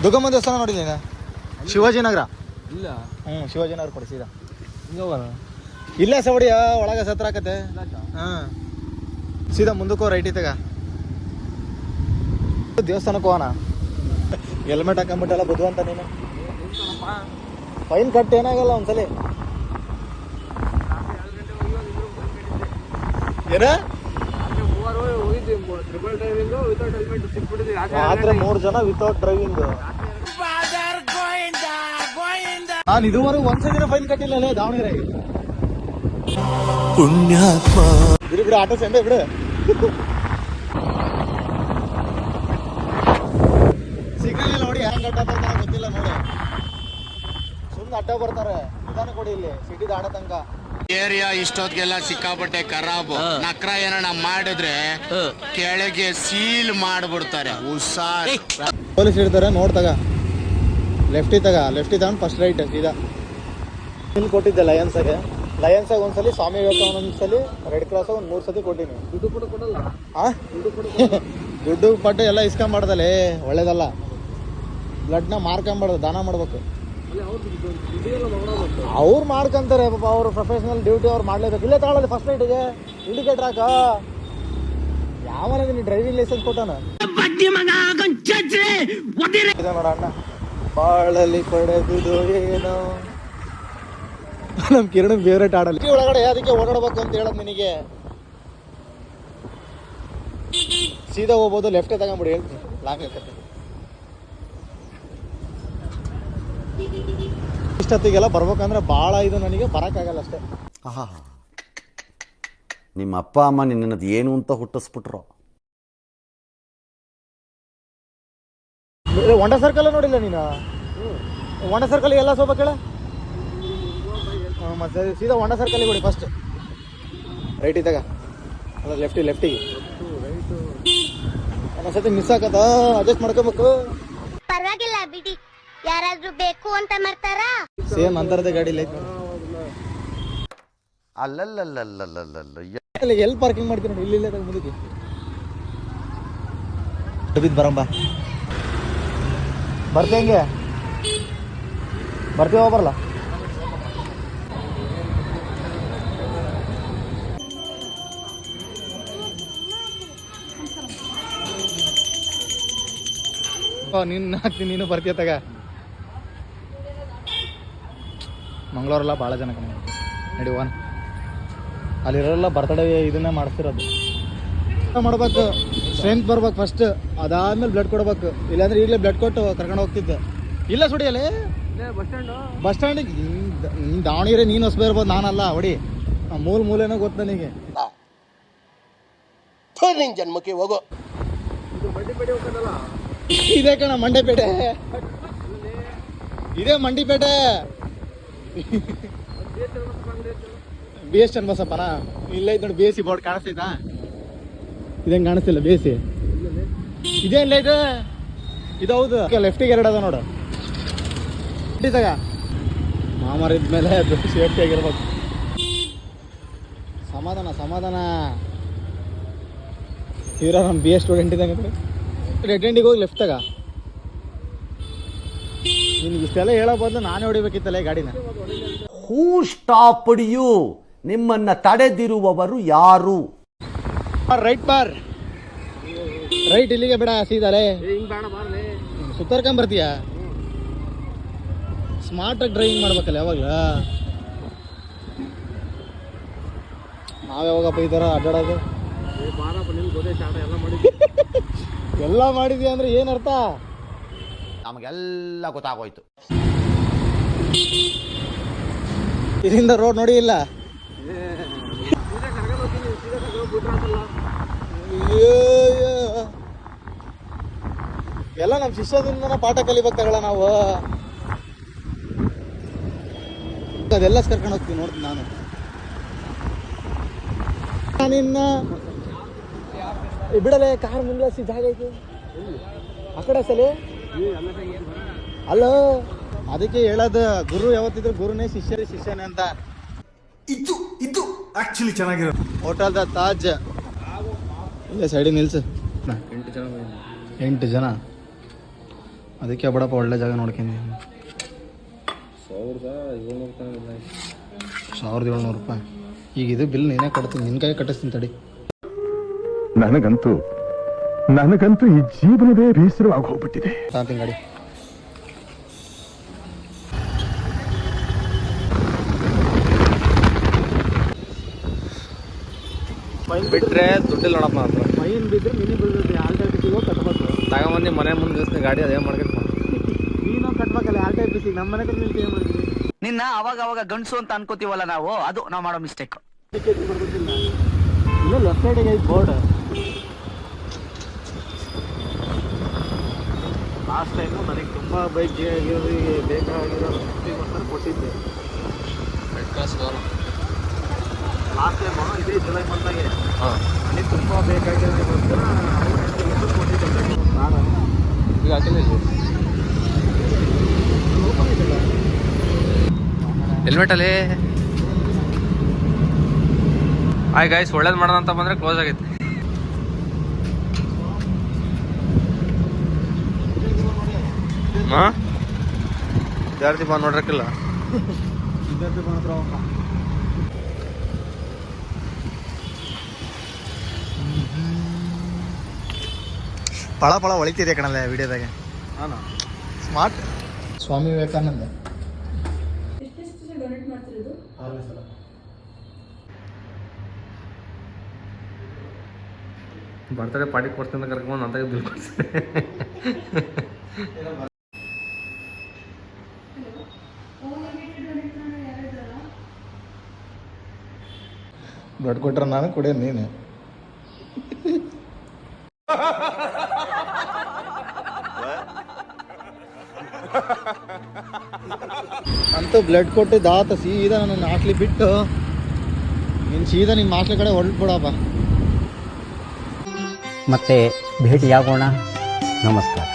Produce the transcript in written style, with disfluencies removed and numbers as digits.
ದುರ್ಗಮ್ಮ ದೇವಸ್ಥಾನ ನೋಡಿದ್ದೀನಿ. ಶಿವಾಜಿನಗರ ಇಲ್ಲ. ಶಿವಾಜಿನಗರ ಕೊಡಿ ಸೀದಾ. ಹಿಂಗ ಇಲ್ಲ ಸವಡಿಯ ಒಳಗೆ ಸತ್ರ ಆಕತೆ. ಸೀದಾ ಮುಂದಕ್ಕೋ ರೈಟ್ ಇತ್ತಾಗ ದೇವಸ್ಥಾನಕ್ಕೆ ಹೋಗೋಣ. ಹೆಲ್ಮೆಟ್ ಹಾಕೊಂಬಿಟ್ಟಲ್ಲ ಬುದ್ಧವಂತ ನೀನು. ಫೈನ್ ಕಟ್ ಏನಾಗಲ್ಲ ಒಂದ್ಸಲಿ. ಏನ ರಾತ್ರಿ 3 ಜನ ವಿತೌಟ್ ಡ್ರೈವಿಂಗ್. ನಾನು ಇದುವರೆಗೂ ಒಂದ್ಸಲ ಫೈನ್ ಕಟ್ಟಿಲ್ಲ ದಾವಣಗೆರೆ. ಪುಣ್ಯಾತ್ಮ ಬಿಡು ಆಟೋ ಸಂಡೆ ಬಿಡು. ಸಿಗ್ನಲ್ ನೋಡಿ ಹ್ಯಾಂಗ್ ಅಡ್ಡ ಬರ್ತಾರ ಗೊತ್ತಿಲ್ಲ ನೋಡಿ. ಸುಮ್ಮನೆ ಅಡ್ಡ ಬರ್ತಾರೆ. ನಿಧಾನ ಕೊಡಿ ಇಲ್ಲಿ ಸಿಟಿ ದಾಡ ತನಕ. ಏರಿಯಾ ಇಷ್ಟೊತ್ತಿಗೆಲ್ಲ ಸಿಕ್ಕಾಪಟ್ಟೆ ಖರಾಬ್. ನಕ್ರ ಏನಣ್ಣ ಮಾಡಿದ್ರೆ ಕೆಳಗೆ ಸೀಲ್ ಮಾಡ್ಬಿಡ್ತಾರೆ. ಹುಷಾರ್. ಪೊಲೀಸ್ ಇಡ್ತಾರೆ ನೋಡ್ತಾಗ. ಲೆಫ್ಟಿ ತಗೊಂಡು ಫಸ್ಟ್ ರೈಟ್ ಸೀದಾ. ಇಲ್ಲಿ ಕೊಟ್ಟಿದ್ದೆ ಲಯನ್ಸಾಗೆ ಒಂದ್ಸಲಿ, ಸ್ವಾಮಿ ವಿವೇಕಾನಂದ ಒಂದ್ಸಲಿ, ರೆಡ್ ಕ್ರಾಸ್ ಒಂದು 3 ಸತಿ ಕೊಟ್ಟಿನಿ. ದುಡ್ಡು ಕೂಡ ಕೊಡಲ್ಲ. ದುಡ್ಡು ಪಟ್ಟು ಎಲ್ಲ ಇಸ್ಕೊಂಬಾರ್ದಲ್ಲೇ, ಒಳ್ಳೇದಲ್ಲ. ಬ್ಲಡ್ನ ಮಾರ್ಕೊಂಬಾರ್ದು, ದಾನ ಮಾಡ್ಬೇಕು. ಅವ್ರು ಮಾಡ್ಕೊಂತಾರೆ ಪಾಪ, ಅವ್ರು ಪ್ರೊಫೆಷನಲ್ ಡ್ಯೂಟಿ ಅವ್ರು ಮಾಡ್ಲೇಬೇಕು. ಇಲ್ಲೇ ತಗೊಳ್ಳೋದು ಫಸ್ಟ್ ರೈಟಿಗೆ ಇಂಡಿಕೇಟರ್ ಹಾಕ. ಯಾವನ ನೀನು ಡ್ರೈವಿಂಗ್ ಲೈಸೆನ್ಸ್ ಕೊಟ್ಟಾನ ನೋಡ ಅಣ್ಣ. ಬಾಳಲ್ಲಿ ಪಡೆದುದು ಏನೋ ನಮ್ ಕಿರಣ್ ಫೇವ್ರೇಟ್ ಆಡಲ್ಲ. ಒಳಗಡೆ ಅದಕ್ಕೆ ಓಡಾಡ್ಬೇಕು ಅಂತ ಹೇಳೋದು ನಿನಗೆ. ಸೀದಾ ಹೋಗ್ಬೋದು, ಲೆಫ್ಟೇ ತಗೊಂಬಿಡಿ ಹೇಳ್ತೀನಿ. ಲಾಂಗ್ ಆಕತ್ತೆ. ಇಷ್ಟೊತ್ತಿಗೆಲ್ಲ ಬರ್ಬೇಕಂದ್ರೆ ಭಾಳ ಇದು, ನನಗೆ ಬರೋಕ್ಕಾಗಲ್ಲ ಅಷ್ಟೇ. ನಿಮ್ಮ ಅಪ್ಪ ಅಮ್ಮ ನಿನ್ನದು ಏನು ಅಂತ ಹುಟ್ಟಿಸ್ಬಿಟ್ರು. ಹೊಂಡ ಸರ್ಕಲ್ ನೋಡಿಲ್ಲ ನೀನು? ಹೊಂಡ ಸರ್ಕಲ್ ಎಲ್ಲ ಸ್ವಲ್ಪ ಕೇಳ. ಮತ್ತೆ ಸೀದಾ ಹೊಂಡ ಸರ್ಕಲ್ಗೆ ಕೊಡಿ ಫಸ್ಟ್. ರೈಟ್ ಇದ್ದಾಗ ಅಲ್ಲ, ಲೆಫ್ಟಿಗೆ ಒಂದ್ಸತಿ ಮಿಸ್ ಆಗತ್ತ, ಅಡ್ಜಸ್ಟ್ ಮಾಡ್ಕೋಬೇಕು. ಪರವಾಗಿಲ್ಲ ಬಿಡಿ, ಯಾರಾದ್ರೂ ಬೇಕು ಅಂತ ಮಾಡ್ತಾರ. ಸೇಮ್ ಅಂತರದೇ ಗಾಡಿ ಲೈಕ್. ಅಲ್ಲಲ್ಲಲ್ಲಲ್ಲಲ್ಲಲ್ಲ ಎಲ್ಲಿ ಪಾರ್ಕಿಂಗ್ ಮಾಡ್ತೀನಿ ನೋಡಿ, ಇಲ್ಲಿ ಮುಂದಕ್ಕೆ ಬಿದ್ದು ಬರಂಬ. ಬರ್ತೀವಿ ಬರಲ್ಲ. ನೀನು ಬರ್ತೀಯ ತಗ. ಮಂಗಳೂರೆಲ್ಲ ಭಾಳ ಜನ ನಡಿ ಒನ್ ಅಲ್ಲಿರೋಲ್ಲ ಬರ್ತಡೇ ಇದನ್ನೇ ಮಾಡಿಸ್ತಿರೋದು. ಮಾಡ್ಬೇಕು, ಸ್ಟ್ರೆಂತ್ ಬರ್ಬೇಕು ಫಸ್ಟ್, ಅದಾದ್ಮೇಲೆ ಬ್ಲಡ್ ಕೊಡ್ಬೇಕು. ಇಲ್ಲಾಂದ್ರೆ ಈಗಲೇ ಬ್ಲಡ್ ಕೊಟ್ಟು ಕರ್ಕೊಂಡು ಹೋಗ್ತಿದ್ದೆ. ಇಲ್ಲ ಸುಡಿಯಲ್ಲಿ ಬಸ್ ಸ್ಟ್ಯಾಂಡಿಗೆ. ದಾವಣಗೆರೆ ನೀನು ಹೊಸಬೇ ಇರ್ಬೋದು, ನಾನಲ್ಲ. ಹೊಡಿ ಮೂಲೆನೋ ಗೊತ್ತು ನನಗೆ. ಜನ್ಮಕ್ಕೆ ಹೋಗೋ. ಇದೇ ಕಣ ಮಂಡ್ಯಪೇಟೆ, ಇದೇ ಮಂಡಿಪೇಟೆ. BS ಚನ್ನಬಸಪ್ಪನ ಇಲ್ಲ ಐತೆ ನೋಡಿ. BSc ಬೋರ್ಡ್ ಕಾಣಿಸ್ತೈತಾ? ಇದೇನು ಕಾಣಿಸ್ತಿಲ್ಲ. BSc ಇದೇ ಇಲ್ಲ ಇದು. ಇದೌದು, ಲೆಫ್ಟಿಗೆ 2 ಅದ ನೋಡು. ತಗ ಮಾಮರಿದ್ಮೇಲೆ ಸೇಫ್ಟಿ ಆಗಿರ್ಬೇಕು. ಸಮಾಧಾನ. ಇವ್ರ ನಮ್ಮ BS ಸ್ಟೂಡೆಂಟ್ ಇದ್ದಂಗೆ. ರೆಡ್ ಎಂಡಿಗೆ ಹೋಗಿ ಲೆಫ್ಟ್ ತಗ. ನಿನ್ಗೆ ಇಷ್ಟೆಲ್ಲ ಹೇಳೋ ಬದಲು ನಾನೇ ಹೊಡಿಬೇಕಿತ್ತಲ್ಲ ಗಾಡಿನ. ಹೂ ಸ್ಟಾಪ್ಡ್ ಯು? ನಿಮ್ಮನ್ನ ತಡೆದಿರುವವರು ಯಾರು? Write bar. ರೈಟ್ ಇಲ್ಲಿಗೆ ಬೇಡ, ಸೀದಾಲೆ ಸುತ್ತರ್ಕೊಂಡ್ ಬರ್ತೀಯ. ಸ್ಮಾರ್ಟಾಗಿ ಡ್ರೈವಿಂಗ್ ಮಾಡ್ಬೇಕಲ್ಲ ಯಾವಾಗಲ. ನಾವ್ಯಾವಾಗಪ್ಪ ಈ ಥರ ಅಡ್ಡಾಡೋದು? ಎಲ್ಲ ಮಾಡಿದ್ಯಾ ಅಂದ್ರೆ ಏನರ್ಥ? ನಮಗೆಲ್ಲ ಗೊತ್ತಾಗೋಯ್ತು. ಇದರಿಂದ ರೋಡ್ ನೋಡಿ ಇಲ್ಲ. ಎಲ್ಲ ನಮ್ಮ ಶಿಷ್ಯದಿಂದ ಪಾಠ ಕಲಿಬೇಕಾಗಲ್ಲ ನಾವು. ಅದೆಲ್ಲ ಕರ್ಕೊಂಡು ಹೋಗ್ತೀವಿ ನೋಡ್ತೀನಿ ನಾನು. ನಿನ್ನ ಬಿಡಲೆ ಕಾರ್ ಮುಂದೆ ಜಾಗ ಐತಿ ಆ ಕಡೆ ಸಲಿ. ಅಲ್ಲ ಅದಕ್ಕೆ ಹೇಳೋದು, ಗುರು ಯಾವತ್ತಿದ್ರು ಗುರುನೇ, ಶಿಷ್ಯನೇ ಅಂತ. ಇದು ಆಕ್ಚುಲಿ ಚೆನ್ನಾಗಿರೋದು. ಹೋಟೆಲ್ ದ ತಾಜ್ ಇಲ್ಲ ಸೈಡಿಗೆ ನಿಲ್ಸು. 8 ಜನ ಅದಕ್ಕೆ ಬಿಡಪ್ಪ ಒಳ್ಳೆ ಜಾಗ ನೋಡ್ಕೊಂಡಿ. 1700 ರೂಪಾಯಿ. ಈಗ ಇದು ಬಿಲ್ ನೀನೇ ಕೊಡ್ತೀನಿ, ನಿನ್ನ ಕೈ ಕಟ್ಟಿಸ್ತೀನಿ ತಡಿ. ನನಗಂತೂ ಈ ಜೀವನವೇ ಬೇಸರವಾಗಿ ಹೋಗ್ಬಿಟ್ಟಿದೆ. ತಾಂತೀನಿ ಗಾಡಿ. ಬಿಟ್ರೆ ದುಡ್ಡಿಲ್ಲ ನೋಡಪ್ಪ ಹತ್ರ. ಫೈನ್ ಬಿದ್ದರೆ ಮಿನಿ ಬೀಳ್ತೈತಿ. ಆಲ್ಟರ್ನೇಟಿವ್ ಕಟ್ಬೇಕು. ತಗೊಂಬಂದು ಮನೆ ಮುಂದೆ ನಿಲ್ಲಿಸ್ತೀನಿ ಗಾಡಿ, ಅದೇ ಮಾಡ್ಕೊಂಡು ನೀನು ಕಟ್ಬೇಕಲ್ಲ ಆಲ್ಟರ್ನೇಟಿವ್. ನಮ್ಮ ಮನೆ ಕಡೆ ನಿಲ್ತಿ ಏನು ಮಾಡ್ತೀವಿ? ನಿನ್ನ ಅವಾಗ ಗಂಡಸು ಅಂತ ಅನ್ಕೋತೀವಲ್ಲ ನಾವು, ಅದು ನಾವು ಮಾಡೋ ಮಿಸ್ಟೇಕ್. ಇಲ್ಲ ಲೆಫ್ಟ್ ಸೈಡಿಗೆ ಐತೆ ಬೋರ್ಡ್. ಲಾಸ್ಟ್ ಟೈಮು ನನಗೆ ತುಂಬ ಬೈಕ್ ಬೇಕಾಗಿರೋ ಕೊಟ್ಟಿದ್ದೆ. ಲಾಸ್ಟ್ ಟೈಮು ಇದೇ ಜುಲೈ ಮಂತಾಗೆ ನನಗೆ ತುಂಬ ಬೇಕಾಗಿರೋದಕ್ಕೋಸ್ಕರ ಕೊಟ್ಟಿದ್ದೆ ನಾನು. ಈಗ ಹಾಕಿಲ್ಲ ಇಲ್ಲಿ ಹೆಲ್ಮೆಟಲ್ಲಿ. ಆಯ್ ಗಾಯ್ಸ್, ಒಳ್ಳೇದು ಮಾಡೋಣ ಅಂತ ಬಂದರೆ ಕ್ಲೋಸ್ ಆಗೈತೆ. ಹಾಂ ಜಾಸ್ತಿ ಬಂದು ನೋಡ್ರಕ್ಕಿಲ್ಲ. ಪಳ ಪಳ ಹೊಳಿತಿದೆ ಕಣಲ್ಲ ವಿಡಿಯೋದಾಗೆ. ಹಾಂ smart. Swami Vivekananda birthday party ಕೊಡ್ತೀನಿ ಅಂತ ಕರ್ಕೊಂಡು ಅಂತಾಗ ಬಿಲ್ ಕೊಡ್ತೀನಿ. ಬ್ಲಡ್ ಕೊಟ್ರೆ ನಾನು ಕುಡಿಯೋದು ನೀನು. ಅಂತೂ ಬ್ಲಡ್ ಕೊಟ್ಟಿದ್ದಾತ ಸೀದಾ ನನ್ನ ಹಾಕ್ಲಿ ಬಿಟ್ಟು ನೀನು ಸೀದಾ ನಿಮ್ಮ ಹಾಸ್ಟ್ಲ್ ಕಡೆ ಹೊರಟ್ಬಿಡಪ್ಪ. ಮತ್ತೆ ಭೇಟಿಯಾಗೋಣ. ನಮಸ್ಕಾರ.